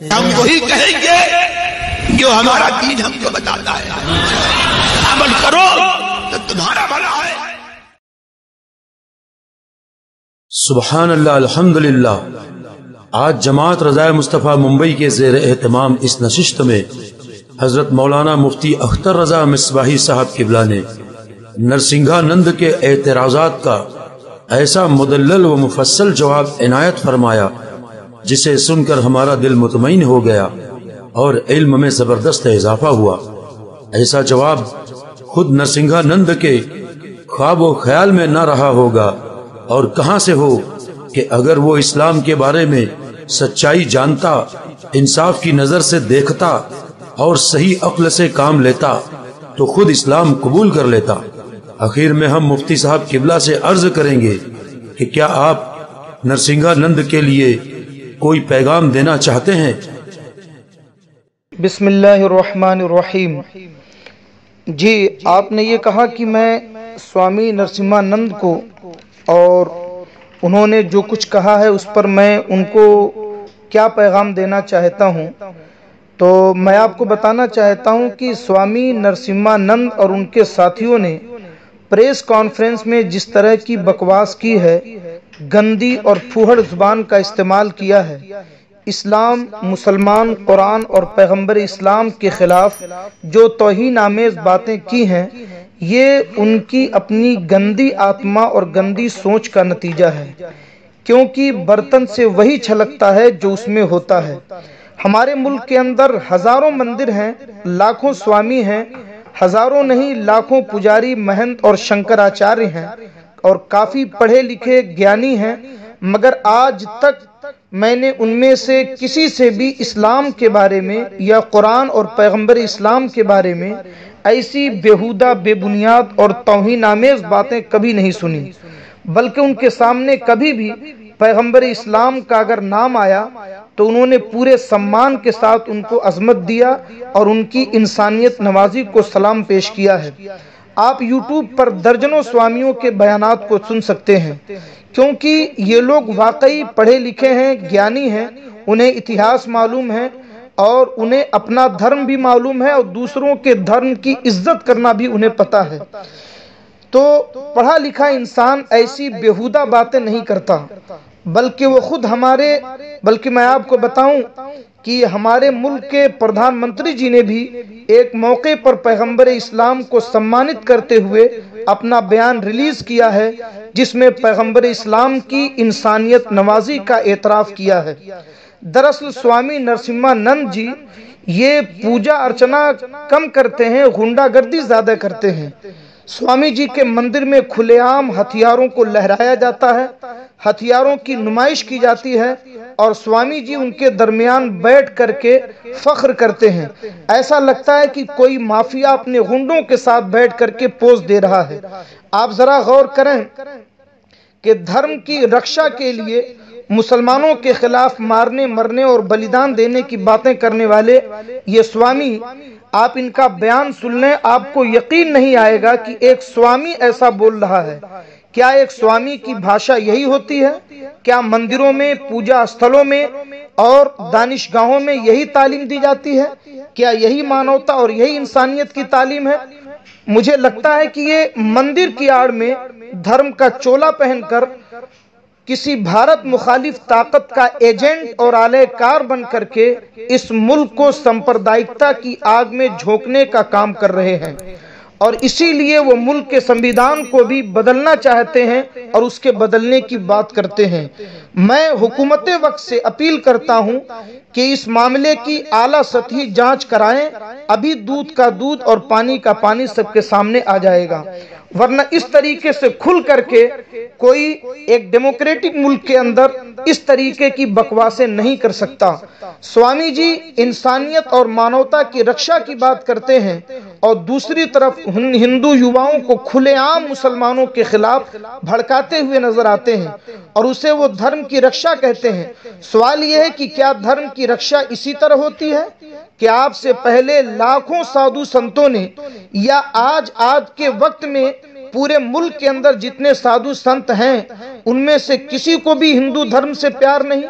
हम वही कहेंगे जो हमारा दीन हमको बताता है। अमल करो तो तुम्हारा भला है। सुभान अल्लाह, अल्हम्दुलिल्लाह। आज जमात रज़ाए मुस्तफ़ा मुंबई के ज़ेर एहतमाम इस नशिस्त में हजरत मौलाना मुफ्ती अख्तर रज़ा मिसबाही साहब किबला ने नरसिंहानंद के एतराज़ात का ऐसा मुदल्लल व मुफस्सल जवाब इनायत फरमाया जिसे सुनकर हमारा दिल मुतमईन हो गया और इल्म में जबरदस्त इजाफा हुआ। ऐसा जवाब खुद नरसिंहानंद के ख्वाब व ख्याल में न रहा होगा और कहां से हो कि अगर वो इस्लाम के बारे में सच्चाई जानता, इंसाफ की नजर से देखता और सही अक्ल से काम लेता तो खुद इस्लाम कबूल कर लेता। आखिर में हम मुफ्ती साहब किबला से अर्ज करेंगे कि क्या आप नरसिंहानंद के लिए कोई पैगाम देना चाहते हैं? बिस्मिल्लाहिर्रहमानिर्रहीम। जी, आपने ये कहा कि मैं स्वामी नरसिम्हानंद को और उन्होंने जो कुछ कहा है उस पर मैं उनको क्या पैगाम देना चाहता हूँ, तो मैं आपको बताना चाहता हूँ कि स्वामी नरसिम्हानंद और उनके साथियों ने प्रेस कॉन्फ्रेंस में जिस तरह की बकवास की है, गंदी और फूहड़ जुबान का इस्तेमाल किया है, इस्लाम, मुसलमान, कुरान और पैगंबर इस्लाम के खिलाफ जो तौहीन आमेज बातें की हैं, ये उनकी अपनी गंदी आत्मा और गंदी सोच का नतीजा है, क्योंकि बर्तन से वही छलकता है जो उसमें होता है। हमारे मुल्क के अंदर हजारों मंदिर हैं, लाखों स्वामी हैं, हजारों नहीं लाखों पुजारी, महंत और शंकराचार्य हैं और काफी पढ़े लिखे ज्ञानी हैं, मगर आज तक मैंने उनमें से किसी से भी इस्लाम के बारे में या कुरान और पैगंबर इस्लाम के बारे में ऐसी बेहुदा, बेबुनियाद और तौहीन आमेज बातें कभी नहीं सुनी। बल्कि उनके सामने कभी भी पैगंबर इस्लाम का अगर नाम आया तो उन्होंने पूरे सम्मान के साथ उनको अजमत दिया और उनकी इंसानियत नवाजी को सलाम पेश किया है। आप यूट्यूब पर दर्जनों स्वामियों के बयानात को सुन सकते हैं, क्योंकि ये लोग वाकई पढ़े लिखे हैं, ज्ञानी हैं, उन्हें इतिहास मालूम है और उन्हें अपना धर्म भी मालूम है और दूसरों के धर्म की इज्जत करना भी उन्हें पता है। तो पढ़ा लिखा इंसान ऐसी बेहुदा बातें नहीं करता, बल्कि वो खुद बल्कि मैं आपको बताऊं कि हमारे मुल्क के प्रधानमंत्री जी ने भी एक मौके पर पैगंबर इस्लाम को सम्मानित करते हुए अपना बयान रिलीज किया है, जिसमें पैगंबर इस्लाम की इंसानियत नवाजी का एतराफ़ किया है। दरअसल स्वामी नरसिम्हानंद जी ये पूजा अर्चना कम करते हैं, गुंडागर्दी ज्यादा करते हैं। स्वामी जी के मंदिर में खुलेआम हथियारों को लहराया जाता है, हथियारों की नुमाइश की जाती है और स्वामी जी उनके दरमियान बैठ करके फख्र करते हैं। ऐसा लगता है कि कोई माफिया अपने गुंडों के साथ बैठ करके पोज दे रहा है। आप जरा गौर करें कि धर्म की रक्षा के लिए मुसलमानों के खिलाफ मारने, मरने और बलिदान देने की बातें करने वाले ये स्वामी, आप इनका बयान सुन लें, आपको यकीन नहीं आएगा कि एक स्वामी ऐसा बोल रहा है। क्या एक स्वामी की भाषा यही होती है? क्या मंदिरों में, पूजा स्थलों में और दानिशगाहों में यही तालीम दी जाती है? क्या यही मानवता और यही इंसानियत की तालीम है? मुझे लगता है कि ये मंदिर की आड़ में धर्म का चोला पहनकर किसी भारत मुखालिफ ताकत का एजेंट और आलेकार बन करके इस मुल्क को सांप्रदायिकता की आग में झोंकने का काम कर रहे हैं और इसीलिए वो मुल्क के संविधान को भी बदलना चाहते हैं और उसके बदलने की बात करते हैं। मैं हुकूमत वक्त से अपील करता हूं कि इस मामले की आला सतही जांच कराएं, अभी दूध का दूध और पानी का पानी सबके सामने आ जाएगा, वरना इस तरीके से खुल करके कोई एक डेमोक्रेटिक मुल्क के अंदर इस तरीके की बकवासें नहीं कर सकता। स्वामी जी इंसानियत और मानवता की रक्षा की बात करते हैं और दूसरी तरफ हिंदू युवाओं को खुलेआम मुसलमानों के खिलाफ भड़काते हुए नजर आते हैं और उसे वो धर्म की रक्षा कहते हैं। सवाल यह है कि क्या धर्म की रक्षा इसी तरह होती है कि आपसे पहले लाखों साधु संतों ने या आज के वक्त में पूरे मुल्क के अंदर जितने साधु संत हैं उनमें से किसी को भी हिंदू धर्म से प्यार नहीं,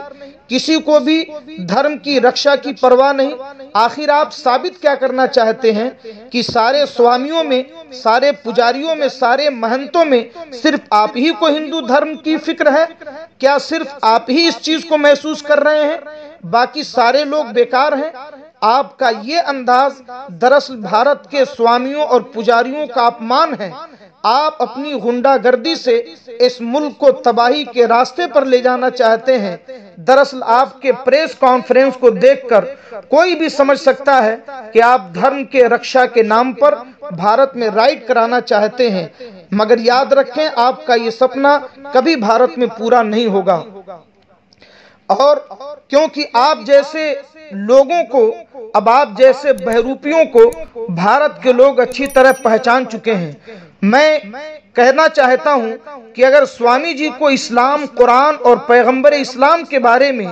किसी को भी धर्म की रक्षा की परवाह नहीं। आखिर आप साबित क्या करना चाहते हैं कि सारे स्वामियों में, सारे पुजारियों में, सारे महंतों में सिर्फ आप ही को हिंदू धर्म की फिक्र है? क्या सिर्फ आप ही इस चीज को महसूस कर रहे हैं, बाकी सारे लोग बेकार हैं? आपका ये अंदाज दरअसल भारत के स्वामियों और पुजारियों का अपमान है। आप अपनी गुंडागर्दी से इस मुल्क को तबाही के रास्ते पर ले जाना चाहते हैं। दरअसल आपके प्रेस कॉन्फ्रेंस को देखकर कोई भी समझ सकता है कि आप धर्म के रक्षा के नाम पर भारत में राइट कराना चाहते हैं, मगर याद रखें आपका ये सपना कभी भारत में पूरा नहीं होगा। और क्योंकि आप जैसे लोगों को, अब आप जैसे बहरूपियों को भारत के लोग अच्छी तरह पहचान चुके हैं। मैं कहना चाहता हूं कि अगर स्वामी जी को इस्लाम, कुरान और पैगंबर इस्लाम के बारे में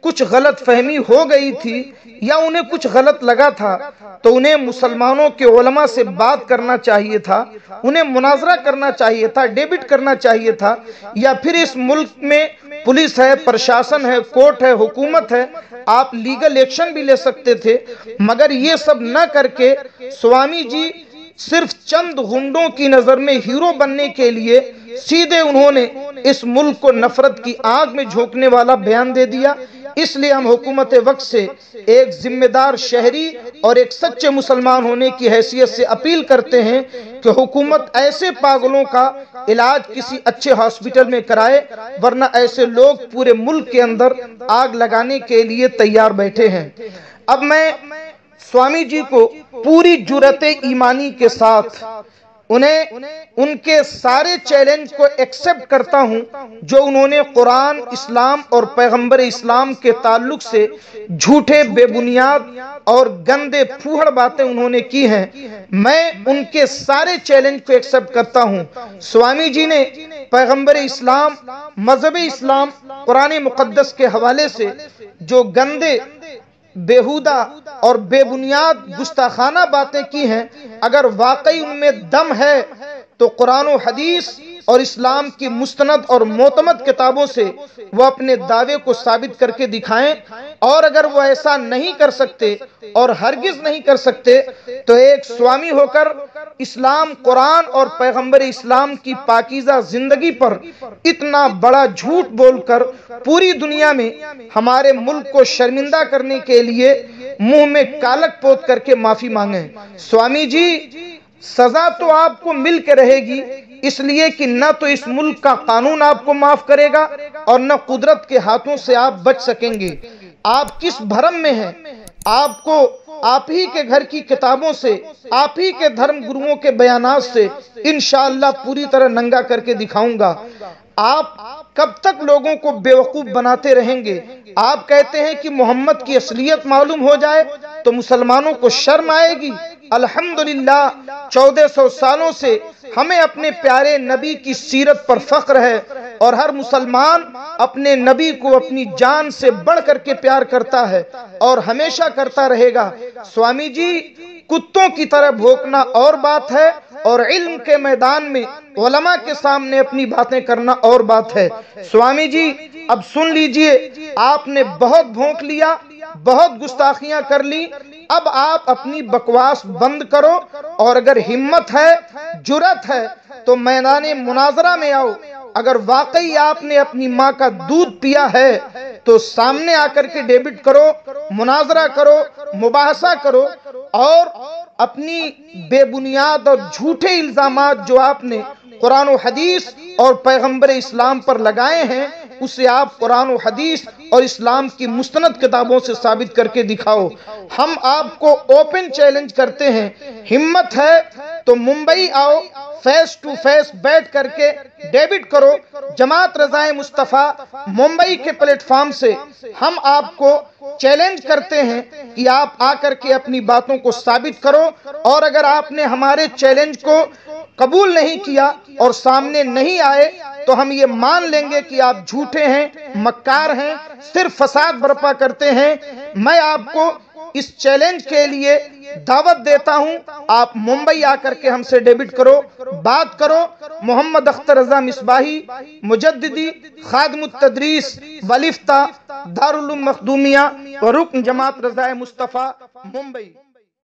कुछ गलत फहमी हो गई थी या उन्हें कुछ गलत लगा था, तो उन्हें मुसलमानों के उलमा से बात करना चाहिए था, उन्हें मुनाजरा करना चाहिए था, डेबिट करना चाहिए था, या फिर इस मुल्क में पुलिस है, प्रशासन है, कोर्ट है, हुकूमत है, आप लीगल एक्शन भी ले सकते थे। मगर ये सब न करके स्वामी जी सिर्फ चंद गुंडों की नजर में हीरो बनने के लिए सीधे उन्होंने इस मुल्क को नफरत की आग में झोंकने वाला बयान दे दिया। इसलिए हम हुकूमत वक्त से एक जिम्मेदार शहरी और एक सच्चे मुसलमान होने की हैसियत से अपील करते हैं कि हुकूमत ऐसे पागलों का इलाज किसी अच्छे हॉस्पिटल में कराए, वरना ऐसे लोग पूरे मुल्क के अंदर आग लगाने के लिए तैयार बैठे हैं। अब मैं स्वामी जी को पूरी जुर्रत ईमानी के साथ उन्हें उनके सारे चैलेंज को एक्सेप्ट करता हूं जो उन्होंने कुरान, इस्लाम और पैगंबर इस्लाम के ताल्लुक से झूठे, बेबुनियाद और गंदे फूहड़ बातें उन्होंने की हैं। मैं उनके सारे चैलेंज को एक्सेप्ट करता हूं। स्वामी जी ने पैगंबर इस्लाम, मजहब इस्लाम, कुरान मुकद्दस के हवाले से जो गंदे, बेहुदा और बेबुनियाद गुस्ताखाना बातें की हैं, अगर वाकई उनमें दम है तो कुरान और हदीस और इस्लाम की मुस्तनद और मोतमद किताबों से वो अपने दावे को साबित करके दिखाएं। और अगर वो ऐसा नहीं कर सकते और हरगिज नहीं कर सकते तो एक स्वामी होकर इस्लाम, कुरान और पैगंबर इस्लाम की पाकीज़ा जिंदगी पर इतना बड़ा झूठ बोलकर पूरी दुनिया में हमारे मुल्क को शर्मिंदा करने के लिए मुंह में कालक पोत करके माफी मांगे। स्वामी जी, सजा तो आपको मिल के रहेगी, इसलिए कि न तो इस मुल्क का कानून आपको माफ करेगा और न कुदरत के हाथों से आप बच सकेंगे। आप किस भरम में हैं? आपको आप ही के घर की किताबों से, आप ही के धर्म गुरुओं के बयानात से इंशाअल्लाह पूरी तरह नंगा करके दिखाऊंगा। आप कब तक लोगों को बेवकूफ बनाते रहेंगे? आप कहते हैं कि मोहम्मद की असलियत मालूम हो जाए तो मुसलमानों को शर्म आएगी। अल्हम्दुलिल्लाह 1400 सालों से हमें अपने प्यारे नबी की सीरत पर फख्र है और हर मुसलमान अपने नबी को अपनी जान से बढ़ करके प्यार करता है और हमेशा करता रहेगा। स्वामी जी, कुत्तों की तरह भौंकना और बात है और इल्म के मैदान में उलमा के सामने अपनी बातें करना और बात है। स्वामी जी, अब सुन लीजिए, आपने बहुत भौंक लिया, बहुत गुस्ताखियां कर ली, अब आप अपनी बकवास बंद करो और अगर हिम्मत है, जुर्रत है तो मैदान मुनाजरा में आओ। अगर वाकई आपने अपनी माँ का दूध पिया है तो सामने आकर के डेबिट करो, मुनाजरा करो, मुबाहसा करो और अपनी बेबुनियाद और झूठे इल्जामात जो आपने कुरान और हदीस और पैगंबर इस्लाम पर लगाए हैं उसे आप कुरान और हदीस और इस्लाम की मुस्तनद किताबों से साबित करके दिखाओ। हम आपको ओपन चैलेंज करते हैं, हिम्मत है तो मुंबई आओ, फेस टू फेस बैठ करके डेबिट करो। जमात रज़ाए मुस्तफ़ा मुंबई के प्लेटफॉर्म से हम आपको चैलेंज करते हैं कि आप आकर के अपनी बातों को साबित करो और अगर आपने हमारे चैलेंज को कबूल नहीं किया और सामने नहीं आए तो हम ये मान लेंगे कि आप झूठे हैं, मक्कार हैं, सिर्फ फसाद बर्पा करते हैं। मैं आपको इस चैलेंज के लिए دعوت دیتا ہوں، آپ ممبئی آ کر کے ہم سے ڈیبٹ کرو، بات کرو۔ محمد اختر رضا مصباحی، مجددی، خادم التدریس والافتاء، دارالعلوم مخدومیہ و رکن جماعت رضا مصطفیٰ، ممبئی۔